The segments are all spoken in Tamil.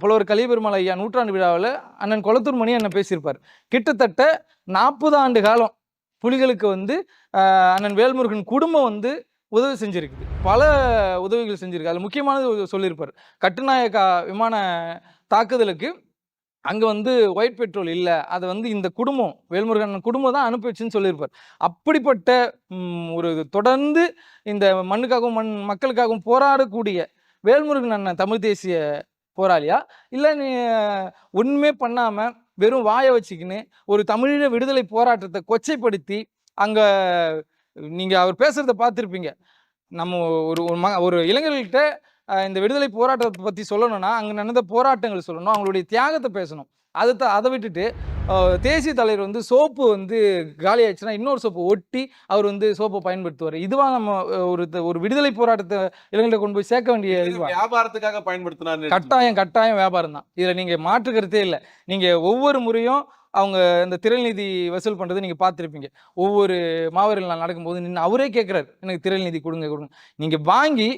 புலவர் கலியபெருமாள் ஐயா நூற்றாண்டு விழாவில் அண்ணன் கொளத்தூர் மணி அண்ணன் பேசியிருப்பார். கிட்டத்தட்ட 40 ஆண்டு காலம் புலிகளுக்கு வந்து அண்ணன் வேல்முருகன் குடும்பம் வந்து உதவி செஞ்சிருக்குது. பல உதவிகள் செஞ்சிருக்கு. அதில் முக்கியமானது சொல்லியிருப்பார். கட்டுநாயக்கா விமான தாக்குதலுக்கு அங்கே வந்து ஒயிட் பெட்ரோல் இல்லை, அதை வந்து இந்த குடும்பம் வேல்முருகன் குடும்பம் தான் அனுப்பி வச்சுன்னு சொல்லியிருப்பார். அப்படிப்பட்ட ஒரு தொடர்ந்து இந்த மண்ணுக்காகவும் மக்களுக்காகவும் போராடக்கூடிய வேல்முருகன் அண்ணன் தமிழ் தேசிய போராளியா, இல்லை நீ ஒன்றுமே பண்ணாமல் வெறும் வாயை வச்சுக்கின்னு ஒரு தமிழீழ விடுதலை போராட்டத்தை கொச்சைப்படுத்தி அங்கே நீங்கள் அவர் பேசுகிறத பார்த்துருப்பீங்க. நம்ம ஒரு இளைஞர்கள்கிட்ட இந்த விடுதலை போராட்டத்தை பற்றி சொல்லணும்னா அங்கே நடந்த போராட்டங்கள் சொல்லணும், அவங்களுடைய தியாகத்தை பேசணும். அதை விட்டுட்டு தேசிய தலைவர் வந்து சோப்பு வந்து காலி ஆயிடுச்சுன்னா இன்னொரு சோப்பை ஒட்டி அவர் வந்து சோப்பை பயன்படுத்துவார். இதுவா நம்ம ஒரு விடுதலை போராட்டத்தை இளைஞர்களை கொண்டு போய் சேர்க்க வேண்டிய வியாபாரத்துக்காக பயன்படுத்தினார்? கட்டாயம் வியாபாரம் தான். இதில் நீங்கள் மாற்று கருத்தே இல்லை. நீங்கள் ஒவ்வொரு முறையும் அவங்க இந்த திரள்நிதி வசூல் பண்ணுறது நீங்கள் பார்த்துருப்பீங்க. ஒவ்வொரு மாவீரர் நாள் நடக்கும்போது நின்று அவரே கேட்குறாரு, எனக்கு திரள்நிதி கொடுங்க. நீங்கள் வாங்கி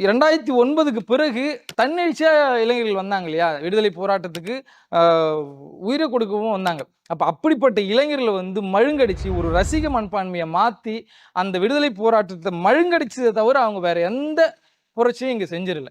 2009க்கு பிறகு தன்னெழுச்சியாக இளைஞர்கள் வந்தாங்க இல்லையா, விடுதலை போராட்டத்துக்கு உயிரை கொடுக்கவும் வந்தாங்க. அப்போ அப்படிப்பட்ட இளைஞர்களை வந்து மழுங்கடிச்சு ஒரு ரசிக மனப்பான்மையை மாற்றி அந்த விடுதலை போராட்டத்தை மழுங்கடிச்சதை தவிர அவங்க வேற எந்த புரட்சியும் இங்கே செஞ்சிடல.